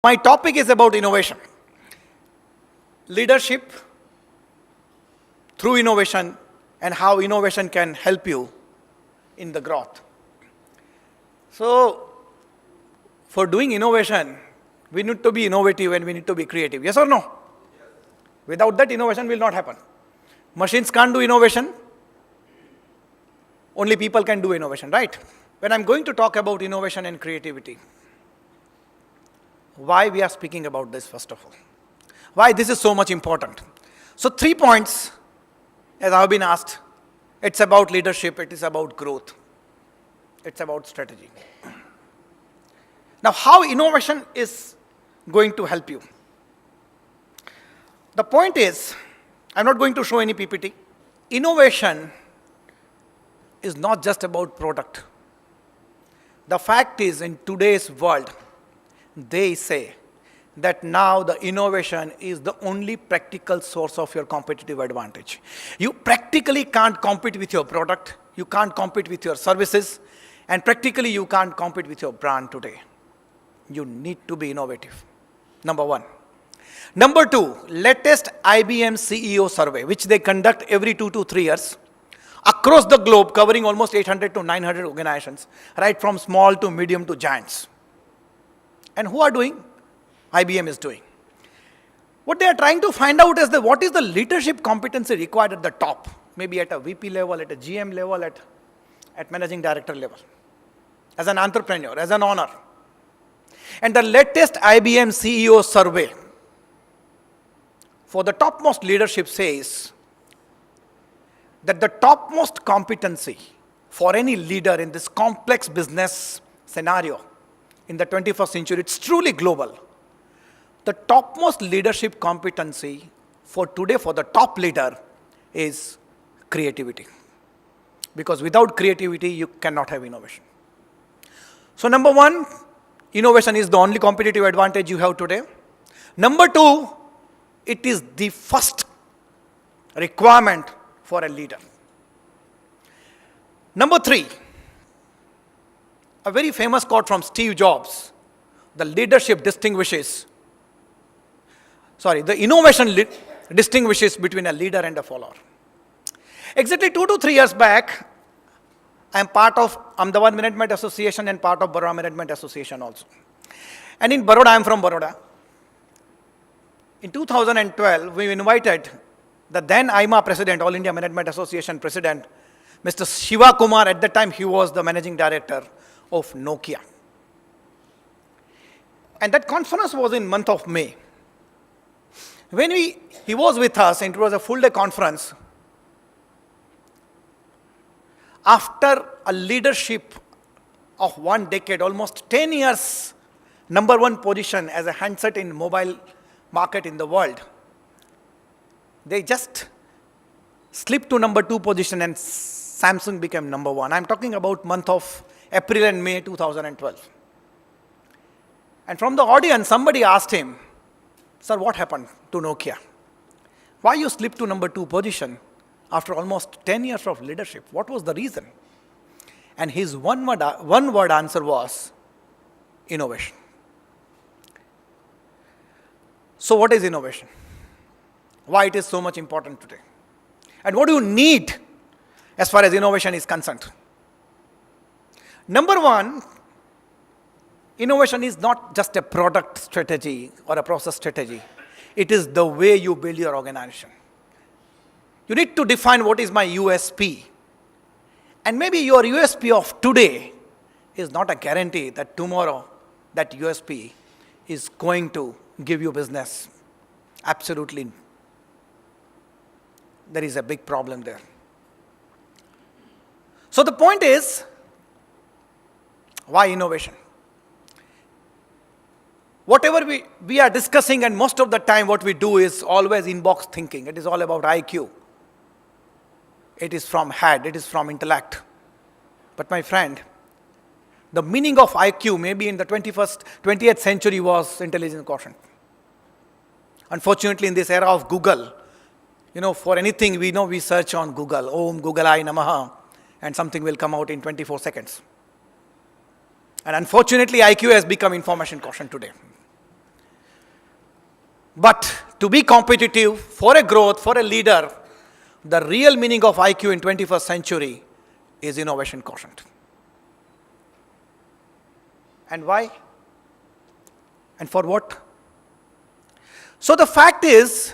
My topic is about innovation. Leadership through innovation and how innovation can help you in the growth. So, for doing innovation, we need to be innovative and we need to be creative. Yes or no? Without that, innovation will not happen. Machines can't do innovation. Only people can do innovation, right? When I'm going to talk about innovation and creativity, why we are speaking about this first of all? Why this is so much important? So 3 points, as I have been asked. It's about leadership, it is about growth, it's about strategy. Now, how innovation is going to help you? The point is, I'm not going to show any PPT. Innovation is not just about product. The fact is, in today's world, they say that now the innovation is the only practical source of your competitive advantage. You practically can't compete with your product, you can't compete with your services, and practically you can't compete with your brand today. You need to be innovative. Number one. Number two, latest IBM CEO survey, which they conduct every 2 to 3 years across the globe, covering almost 800 to 900 organizations, right from small to medium to giants. And who are doing? IBM is doing. What they are trying to find out is what is the leadership competency required at the top, maybe at a VP level, at a GM level, at managing director level, as an entrepreneur, as an owner. And the latest IBM CEO survey for the topmost leadership says that the topmost competency for any leader in this complex business scenario in the 21st century, it's truly global. The topmost leadership competency for today for the top leader is creativity. Because without creativity, you cannot have innovation. So number one, innovation is the only competitive advantage you have today. Number two, it is the first requirement for a leader. Number three, a very famous quote from Steve Jobs, the innovation distinguishes between a leader and a follower. Exactly 2 to 3 years back, I'm the One Management Association and part of Baroda Management Association also. And in Baroda, I'm from Baroda. In 2012, we invited the then IMA president, All India Management Association president, Mr. Shiva Kumar. At that time, he was the managing director of Nokia. And that conference was in month of May. When he was with us, and it was a full day conference, after a leadership of 1 decade, almost 10 years, number one position as a handset in mobile market in the world, they just slipped to number 2 position and Samsung became number 1. I'm talking about month of April and May 2012. And from the audience, somebody asked him, "Sir, what happened to Nokia? Why you slipped to number 2 position after almost 10 years of leadership? What was the reason?" And his one word answer was innovation. So what is innovation? Why it is so much important today? And what do you need as far as innovation is concerned? Number one, innovation is not just a product strategy or a process strategy. It is the way you build your organization. You need to define what is my USP. And maybe your USP of today is not a guarantee that tomorrow that USP is going to give you business. Absolutely. There is a big problem there. So the point is, why innovation? Whatever we are discussing, and most of the time what we do is always inbox thinking. It is all about IQ. It is from head, it is from intellect. But my friend, the meaning of IQ maybe in the 20th century was intelligence quotient. Unfortunately, in this era of Google, for anything we search on Google, Om Googlai Namaha, and something will come out in 24 seconds. And unfortunately, IQ has become information quotient today. But to be competitive, for a growth, for a leader, the real meaning of IQ in 21st century is innovation quotient. And why? And for what? So the fact is,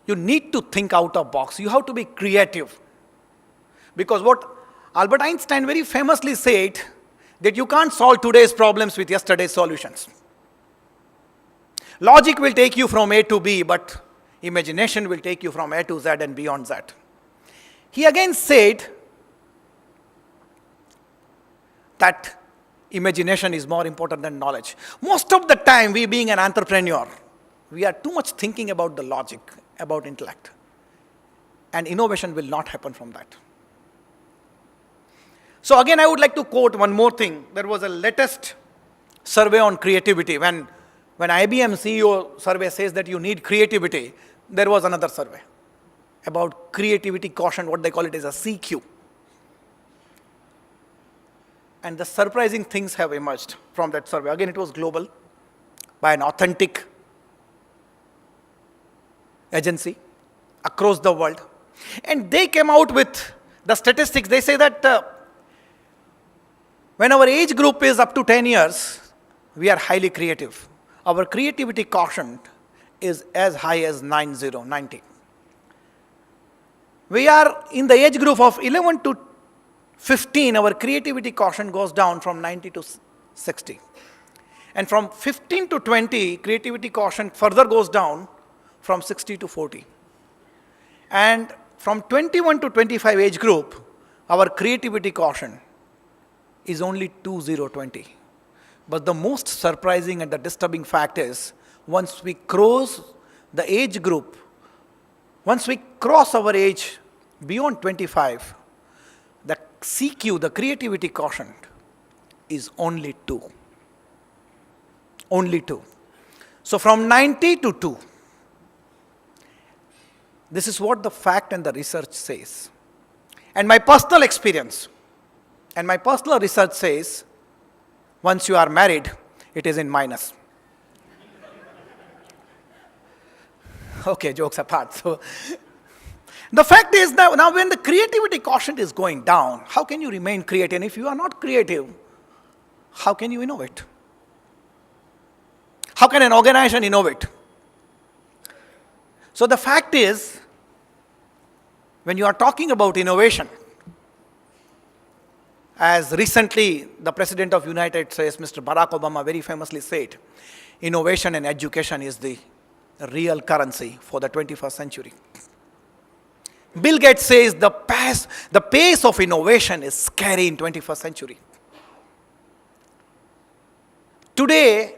you need to think out of box. You have to be creative. Because what Albert Einstein very famously said, that you can't solve today's problems with yesterday's solutions. Logic will take you from A to B, but imagination will take you from A to Z and beyond that. He again said that imagination is more important than knowledge. Most of the time, we being an entrepreneur, we are too much thinking about the logic, about intellect. And innovation will not happen from that. So again, I would like to quote one more thing. There was a latest survey on creativity. When IBM CEO survey says that you need creativity, there was another survey about creativity quotient, what they call it is a CQ. And the surprising things have emerged from that survey. Again, it was global, by an authentic agency across the world. And they came out with the statistics. They say that when our age group is up to 10 years, we are highly creative. Our creativity quotient is as high as 90. We are in the age group of 11 to 15, our creativity quotient goes down from 90 to 60. And from 15 to 20, creativity quotient further goes down from 60 to 40. And from 21 to 25 age group, our creativity quotient is only 2020. But the most surprising and the disturbing fact is, once we cross the age group, once we cross our age beyond 25, the CQ, the creativity quotient, is only 2. Only 2. So from 90 to 2. This is what the fact and the research says. And my personal experience, and my personal research says, once you are married, it is in minus. Okay, jokes apart. So, the fact is that now when the creativity quotient is going down, how can you remain creative? And if you are not creative, how can you innovate? How can an organization innovate? So the fact is, when you are talking about innovation, as recently the President of United States, Mr. Barack Obama, very famously said, innovation and education is the real currency for the 21st century. Bill Gates says the pace of innovation is scary in 21st century. Today,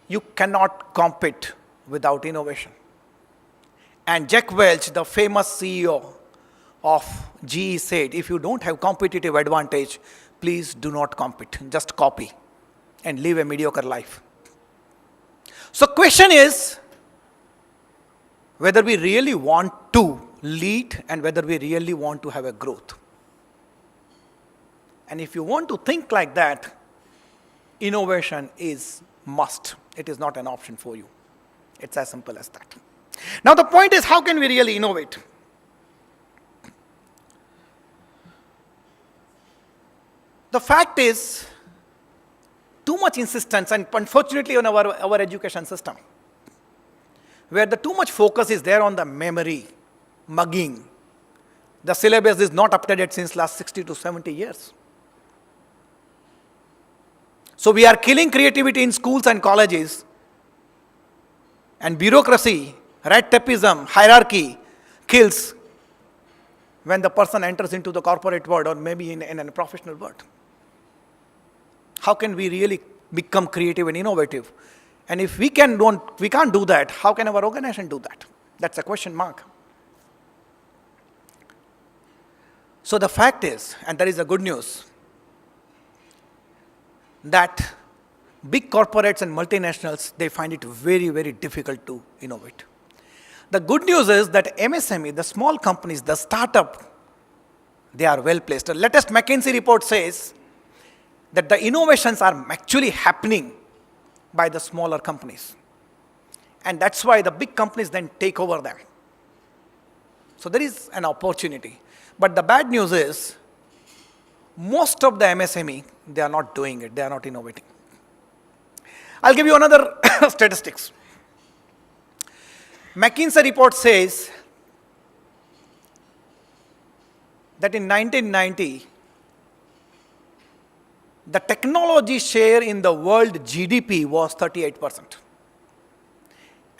you cannot compete without innovation. And Jack Welch, the famous CEO of GE, said, if you don't have competitive advantage, please do not compete, just copy and live a mediocre life. So question is, whether we really want to lead and whether we really want to have a growth. And if you want to think like that, innovation is must. It is not an option for you. It's as simple as that. Now the point is, how can we really innovate? The fact is, too much insistence, and unfortunately on our education system, where the too much focus is there on the memory, mugging. The syllabus is not up to date since last 60 to 70 years. So we are killing creativity in schools and colleges, and bureaucracy, red tapeism, hierarchy kills when the person enters into the corporate world or maybe in a professional world. How can we really become creative and innovative? And if we can't do that, how can our organization do that? That's a question mark. So the fact is, and there is a good news, that big corporates and multinationals, they find it very, very difficult to innovate. The good news is that MSME, the small companies, the startup, they are well placed. The latest McKinsey report says that the innovations are actually happening by the smaller companies. And that's why the big companies then take over them. So there is an opportunity. But the bad news is, most of the MSME, they are not doing it. They are not innovating. I'll give you another statistics. McKinsey report says that in 1990, the technology share in the world GDP was 38%.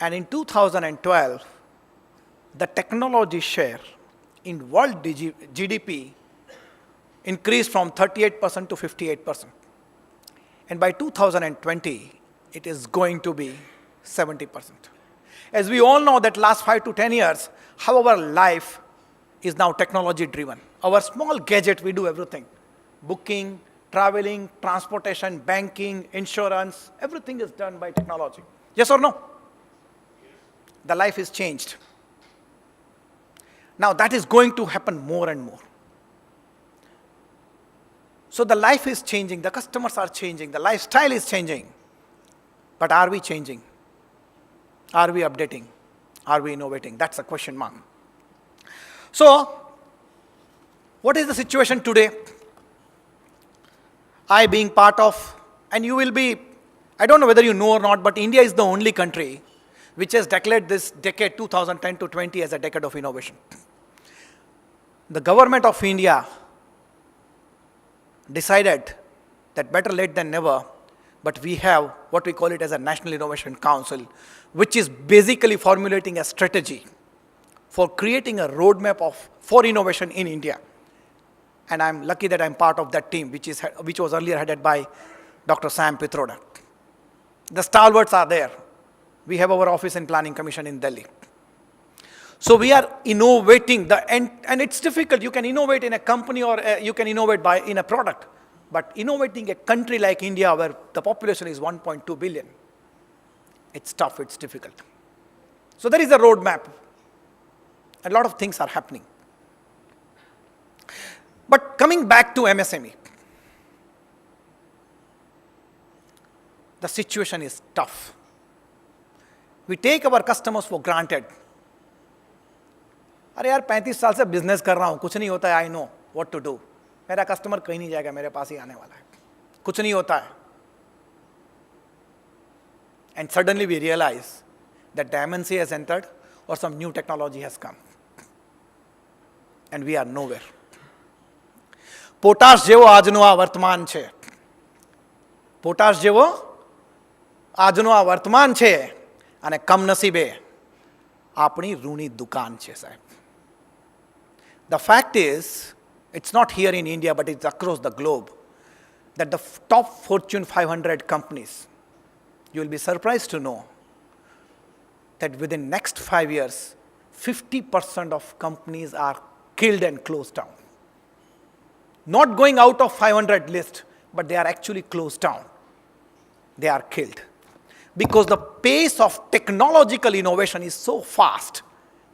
And in 2012, the technology share in world GDP increased from 38% to 58%. And by 2020, it is going to be 70%. As we all know that last 5 to 10 years, how our life is now technology driven. Our small gadget, we do everything. Booking, traveling, transportation, banking, insurance, everything is done by technology. Yes or no? The life is changed. Now that is going to happen more and more. So the life is changing, the customers are changing, the lifestyle is changing. But are we changing? Are we updating? Are we innovating? That's a question mark. So, what is the situation today? I being part of, and you will be, I don't know whether you know or not, but India is the only country which has declared this decade 2010 to 20 as a decade of innovation. The government of India decided that better late than never, but we have what we call it as a National Innovation Council, which is basically formulating a strategy for creating a roadmap for innovation in India. And I'm lucky that I'm part of that team, which was earlier headed by Dr. Sam Pitroda. The stalwarts are there. We have our office in Planning Commission in Delhi. So we are innovating, and it's difficult. You can innovate in a company or you can innovate in a product. But innovating a country like India where the population is 1.2 billion, it's tough, it's difficult. So there is a roadmap. A lot of things are happening. But coming back to MSME, the situation is tough. We take our customers for granted. अरे यार 35 साल से business कर रहा हूँ, कुछ नहीं होता है, I know what to do. मेरा कस्टमर कहीं नहीं जाएगा, मेरे पास ही आने वाला है, कुछ नहीं होता है. And suddenly we realize that the MNC has entered or some new technology has come. And we are nowhere. Potash જેવો આજનો આ વર્તમાન છે. પોટાશ જેવો આજનો આ વર્તમાન છે અને કમનસીબે આપણી ઋણી દુકાન છે સાહેબ. The fact is, it's not here in India, but it's across the globe, that the top Fortune 500 companies, you will be surprised to know that within next 5 years, 50% of companies are killed and closed down. Not going out of 500 list, but they are actually closed down. They are killed. Because the pace of technological innovation is so fast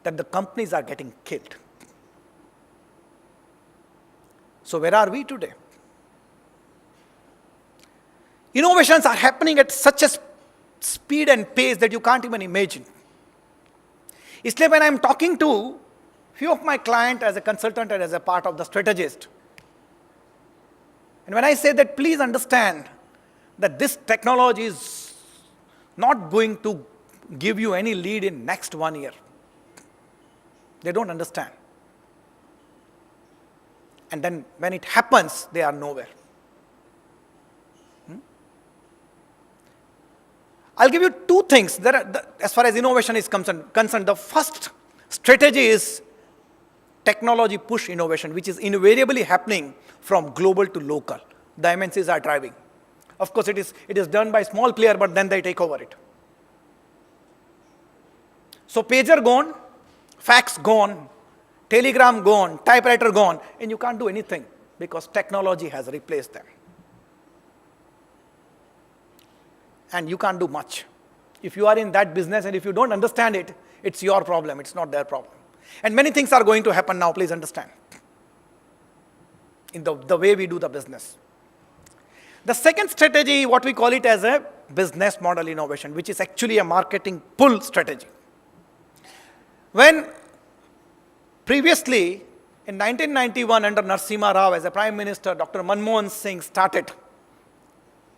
that the companies are getting killed. So where are we today? Innovations are happening at such a speed and pace that you can't even imagine. Isliye when I'm talking to few of my clients as a consultant and as a part of the strategist, and when I say that please understand that this technology is not going to give you any lead in next 1 year, they don't understand. And then when it happens, they are nowhere. I'll give you two things that as far as innovation is concerned. The first strategy is technology push innovation, which is invariably happening from global to local. The MNCs are driving. Of course, it is done by small player, but then they take over it. So pager gone, fax gone, telegram gone, typewriter gone, and you can't do anything because technology has replaced them. And you can't do much. If you are in that business and if you don't understand it, it's your problem, it's not their problem. And many things are going to happen now, please understand, in the way we do the business. The second strategy, what we call it as a business model innovation, which is actually a marketing pull strategy. When previously, in 1991, under Narasimha Rao as a Prime Minister, Dr. Manmohan Singh started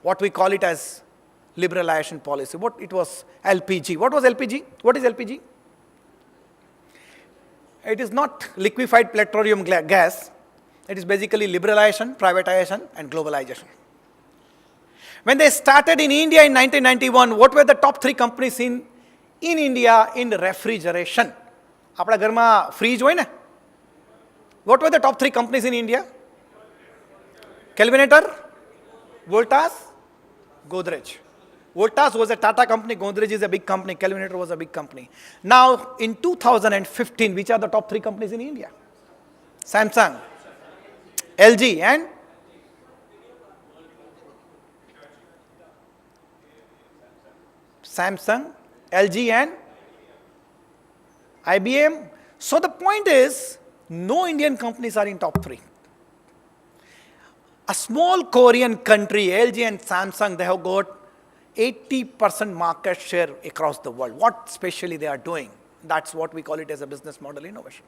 what we call it as liberalization policy. What it was LPG. What was LPG? What is LPG? It is not liquefied petroleum gas. It is basically liberalization, privatization, and globalization. When they started in India in 1991, what were the top 3 companies in India in refrigeration? આપણા ઘરમાં fridge હોય ને? What were the top 3 companies in India? Kelvinator, Voltas, Godrej. Voltas was a Tata company, Godrej is a big company, Kelvinator was a big company. Now, in 2015, which are the top 3 companies in India? Samsung, LG, and Samsung, LG, and IBM. So the point is, no Indian companies are in top 3. A small Korean country, LG and Samsung, they have got 80% market share across the world. What specially they are doing? That's what we call it as a business model innovation.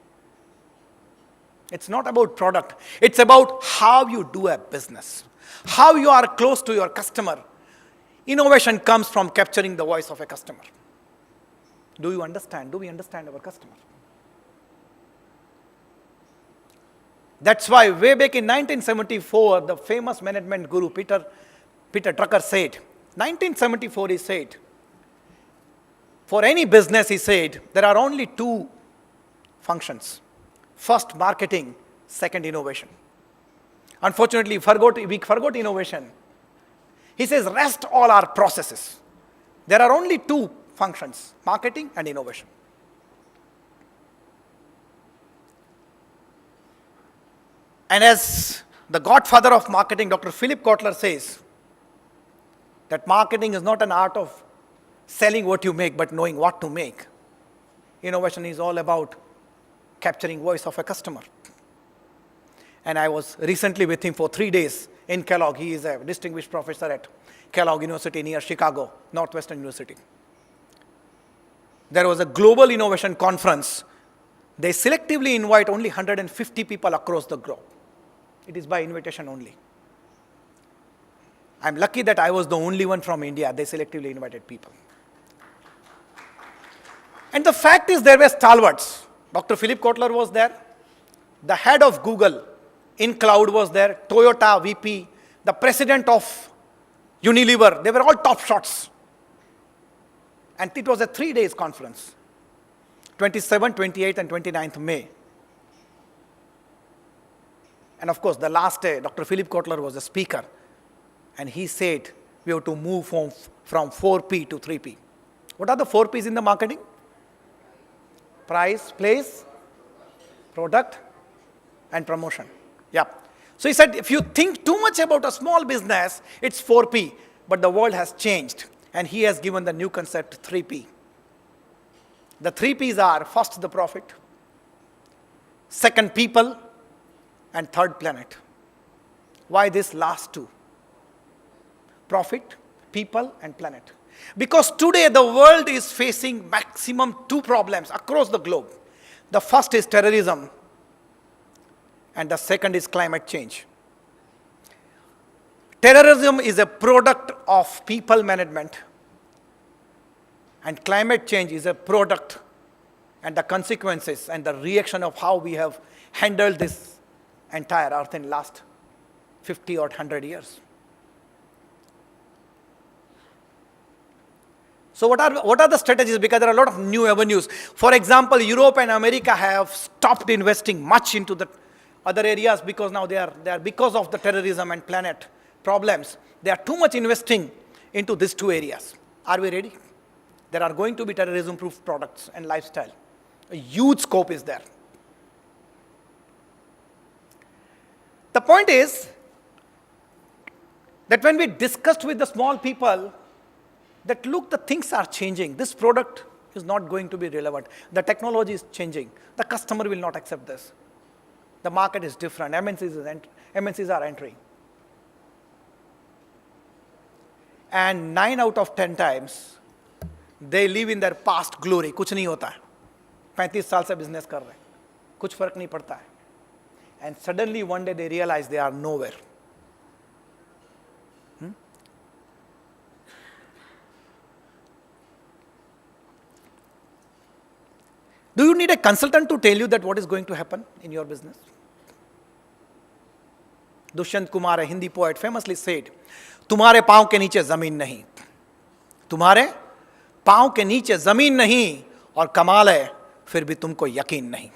It's not about product. It's about how you do a business, how you are close to your customer. Innovation comes from capturing the voice of a customer. Do you understand? Do we understand our customer? That's why way back in 1974, the famous management guru Peter Drucker said, 1974 he said, for any business he said, there are only 2 functions. First, marketing. Second, innovation. Unfortunately, we forgot innovation. He says, rest all are processes. There are only 2 functions, marketing and innovation. And as the godfather of marketing, Dr. Philip Kotler says, that marketing is not an art of selling what you make, but knowing what to make. Innovation is all about capturing voice of a customer. And I was recently with him for 3 days in Kellogg. He is a distinguished professor at Kellogg University near Chicago, Northwestern University. There was a global innovation conference. They selectively invite only 150 people across the globe. It is by invitation only. I'm lucky that I was the only one from India. They selectively invited people. And the fact is, there were stalwarts. Dr. Philip Kotler was there. The head of Google in cloud was there. Toyota VP, the president of Unilever. They were all top shots. And it was a 3 days conference. 27th, 28th, and 29th May. And of course, the last day, Dr. Philip Kotler was the speaker. And he said, we have to move from 4P to 3P. What are the 4 Ps in the marketing? Price, place, product, and promotion. Yeah. So he said, if you think too much about a small business, it's 4P. But the world has changed. And he has given the new concept 3P. The 3 Ps are, first, the profit. Second, people. And third, planet. Why this last 2? Profit, people, and planet. Because today the world is facing maximum 2 problems across the globe. The first is terrorism, and the second is climate change. Terrorism is a product of people management, and climate change is a product and the consequences and the reaction of how we have handled this entire earth in last 50 or 100 years. So what are the strategies? Because there are a lot of new avenues. For example, Europe and America have stopped investing much into the other areas because now they are because of the terrorism and planet problems. They are too much investing into these 2 areas. Are we ready? There are going to be terrorism-proof products and lifestyle. A huge scope is there. The point is that when we discussed with the small people, that look, the things are changing. This product is not going to be relevant. The technology is changing. The customer will not accept this. The market is different. MNCs are entering. and 9 out of 10 times they live in their past glory. कुछ नहीं होता है, 35 साल से business कर रहे हैं, कुछ फर्क नहीं पड़ता है, and suddenly one day they realize they are nowhere. Do you need a consultant to tell you that what is going to happen in your business? Dushyant Kumar, a Hindi poet, famously said, तुम्हारे पांव के नीचे जमीन नहीं, तुम्हारे पांव के नीचे जमीन नहीं, और कमाल है फिर भी तुमको यकीन नहीं.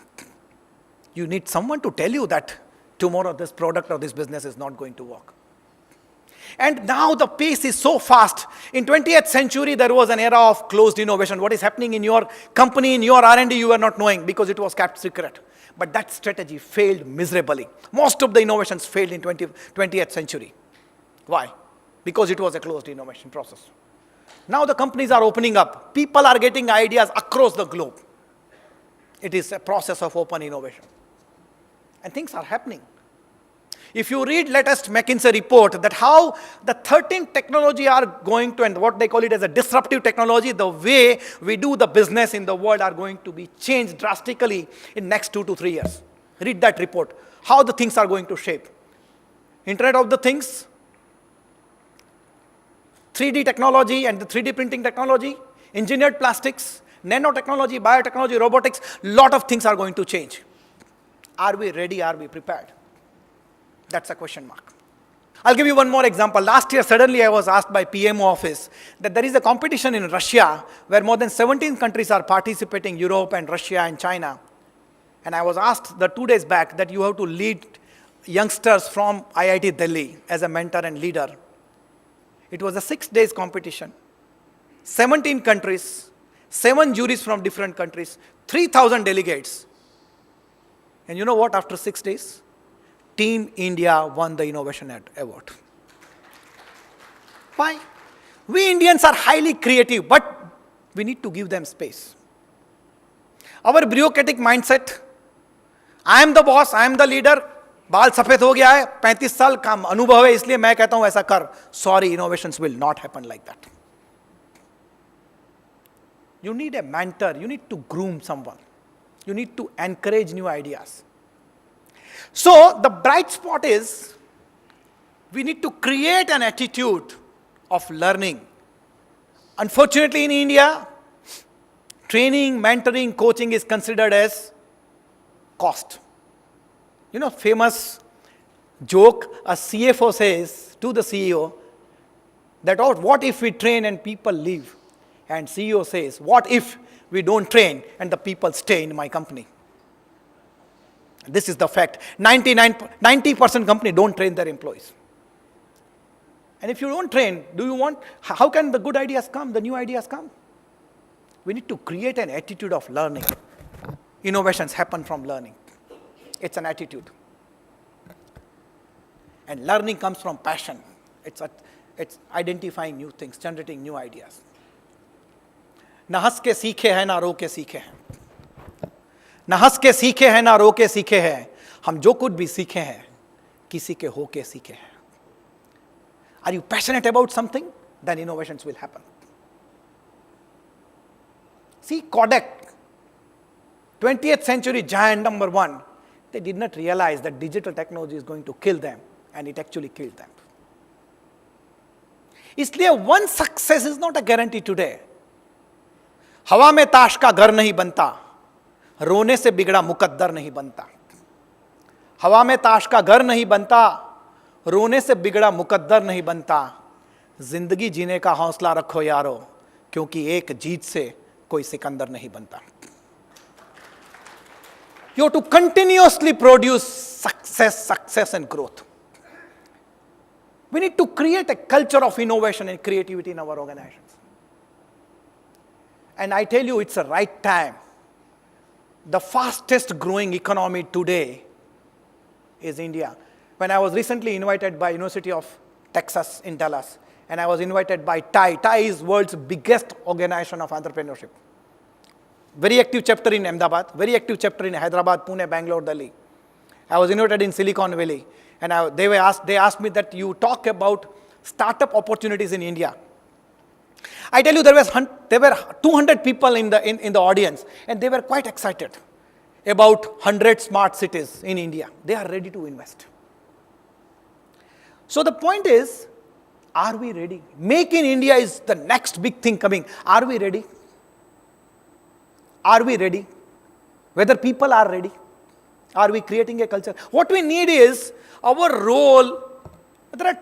You need someone to tell you that tomorrow this product or this business is not going to work. And now the pace is so fast. In 20th century, there was an era of closed innovation. What is happening in your company, in your R&D, you were not knowing because it was kept secret. But that strategy failed miserably. Most of the innovations failed in 20th century. Why? Because it was a closed innovation process. Now the companies are opening up. People are getting ideas across the globe. It is a process of open innovation. And things are happening. If you read latest McKinsey report that how the 13 technology are going to, and what they call it as a disruptive technology, the way we do the business in the world are going to be changed drastically in next 2 to 3 years. Read that report, how the things are going to shape. Internet of the Things, 3D technology and the 3D printing technology, engineered plastics, nanotechnology, biotechnology, robotics, lot of things are going to change. Are we ready? Are we prepared? That's a question mark. I'll give you one more example. Last year, suddenly I was asked by PMO office that there is a competition in Russia where more than 17 countries are participating, Europe and Russia and China. And I was asked the 2 days back that you have to lead youngsters from IIT Delhi as a mentor and leader. It was a 6 days competition. 17 countries, 7 juries from different countries, 3,000 delegates. And you know what, after 6 days? Team India won the Innovation Award. Why? We Indians are highly creative, but we need to give them space. Our bureaucratic mindset, I am the boss, I am the leader, बाल सफेद हो गया है, 35 साल का अनुभव है, इसलिए मैं कहता हूं ऐसा कर. Sorry, innovations will not happen like that. You need a mentor, you need to groom someone. You need to encourage new ideas. So the bright spot is we need to create an attitude of learning. Unfortunately, in India, training, mentoring, coaching is considered as cost. You know, famous joke, a CFO says to the CEO that, oh, what if we train and people leave? And CEO says, what if we don't train and the people stay in my company? This is the fact. 90% company don't train their employees. And if you don't train, how can the good ideas come, the new ideas come? We need to create an attitude of learning. Innovations happen from learning. It's an attitude. And learning comes from passion. It's identifying new things, generating new ideas. ना हंस के सीखे हैं, ना रो के सीखे हैं. ना हंस के सीखे हैं, ना रो के सीखे हैं. हम जो कुछ भी सीखे हैं, किसी के हो के सीखे हैं. Are you passionate about something? Then innovations will happen. See, Kodak, 20th century giant number 1, they did not realize that digital technology is going to kill them, and it actually killed them. इसलिए one success is not a guarantee today. हवा में ताश का घर नहीं बनता, रोने से बिगड़ा मुकद्दर नहीं बनता. हवा में ताश का घर नहीं बनता, रोने से बिगड़ा मुकद्दर नहीं बनता. जिंदगी जीने का हौसला रखो यारो, क्योंकि एक जीत से कोई सिकंदर नहीं बनता. You have to continuously produce success and growth. We need to create a culture of innovation and creativity in our organizations. And I tell you, it's the right time. The fastest growing economy today is India. When I was recently invited by University of Texas in Dallas, and I was invited by TIE. TIE is world's biggest organization of entrepreneurship. Very active chapter in Ahmedabad, very active chapter in Hyderabad, Pune, Bangalore, Delhi. I was invited in Silicon Valley, and they asked me that you talk about startup opportunities in India. I tell you, there were 200 people in the audience, and they were quite excited about 100 smart cities in India. They are ready to invest. So the point is, are we ready? Make in India is the next big thing coming. Are we ready? Are we ready? Whether people are ready? Are we creating a culture? What we need is our role. There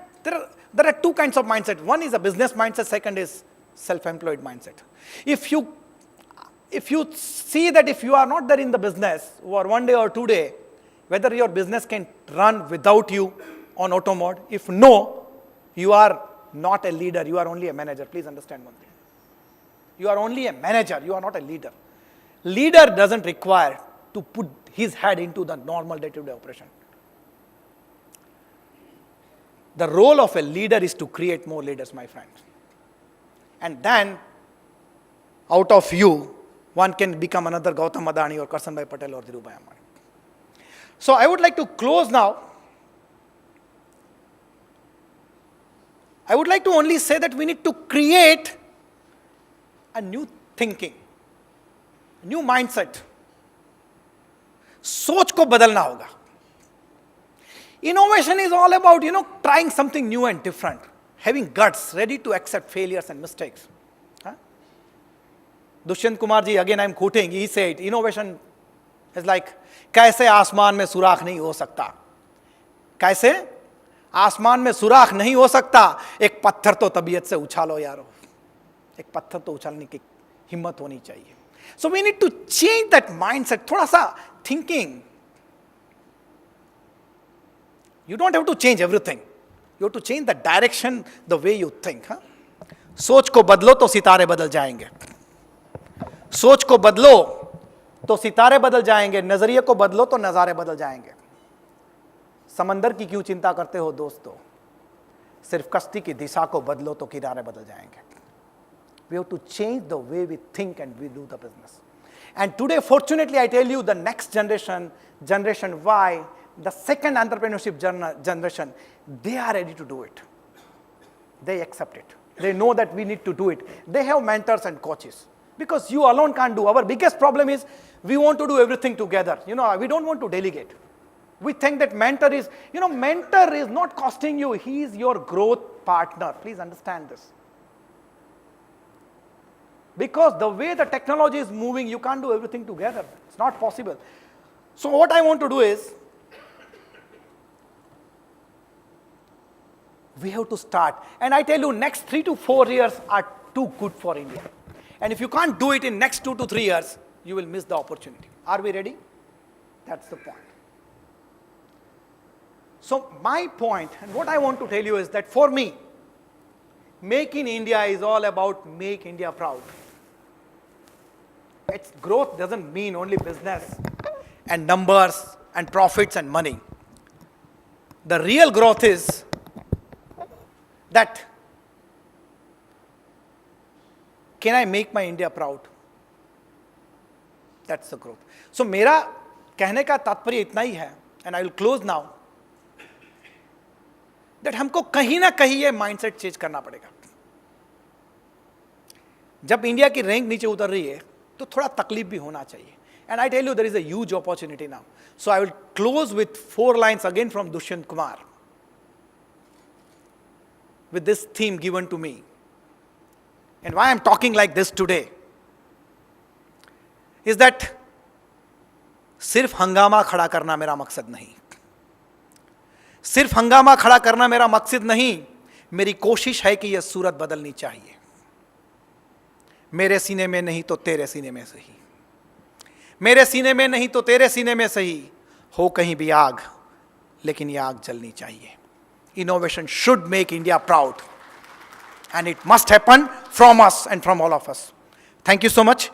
are two kinds of mindset. One is a business mindset. Second is self-employed mindset. If you see that if you are not there in the business or one day or 2 days, whether your business can run without you on auto mode. If no, you are not a leader. You are only a manager. Please understand one thing. You are only a manager. You are not a leader. Leader doesn't require to put his head into the normal day-to-day operation. The role of a leader is to create more leaders, my friend. And then, out of you, one can become another Gautam Adani or Karsanbhai Patel or Dhirubhai Ambani. So I would like to close now. I would like to only say that we need to create a new thinking, a new mindset. सोच को बदलना होगा. Innovation is all about, trying something new and different, having guts, ready to accept failures and mistakes. Dushyant Kumar ji, again I'm quoting, he said, innovation is like, कैसे आसमान में सुराख नहीं हो सकता? कैसे आसमान में सुराख नहीं हो सकता? एक पत्थर तो तबीयत से उछालो यारो. एक पत्थर तो उछालने की हिम्मत होनी चाहिए. So we need to change that mindset. थोड़ा सा thinking. You don't have to change everything. You have to change the direction, the way you think. सोच को बदलो तो सितारे बदल जाएंगे. सोच को बदलो तो सितारे बदल जाएंगे. नजरिए को बदलो तो नजारे बदल जाएंगे. समंदर की क्यों चिंता करते हो दोस्तों? सिर्फ कश्ती की दिशा को बदलो तो किनारे बदल जाएंगे. We have to change the way we think and we do the business. And today, fortunately, I tell you, the next generation, Generation Y, the second entrepreneurship generation, they are ready to do it. They accept it. They know that we need to do it. They have mentors and coaches. Because you alone can't do. Our biggest problem is we want to do everything together. We don't want to delegate. We think that mentor is not costing you. He is your growth partner. Please understand this. Because the way the technology is moving, you can't do everything together. It's not possible. So what I want to do is, we have to start. And I tell you, next 3 to 4 years are too good for India. And if you can't do it in next 2 to 3 years, you will miss the opportunity. Are we ready? That's the point. So my point, and what I want to tell you is that for me, Make in India is all about make India proud. Its growth doesn't mean only business and numbers and profits and money. The real growth is that, can I make my India proud? That's the growth. So मेरा कहने का तात्पर्य इतना ही है, and I will close now, that हमको कहीं ना कहीं ये माइंडसेट चेंज करना पड़ेगा. जब इंडिया की रैंक नीचे उतर रही है तो थोड़ा तकलीफ भी होना चाहिए. And I tell you, there is a huge opportunity now. So I will close with 4 lines again from Dushyant Kumar, with this theme given to me. And why I'm talking like this today is that सिर्फ हंगामा खड़ा करना मेरा मकसद नहीं. सिर्फ हंगामा खड़ा करना मेरा मकसद नहीं. मेरी कोशिश है कि यह सूरत बदलनी चाहिए. मेरे सीने में नहीं तो तेरे सीने में सही. मेरे सीने में नहीं तो तेरे सीने में सही. हो कहीं भी आग, लेकिन यह आग जलनी चाहिए. Innovation should make India proud. And it must happen from us and from all of us. Thank you so much.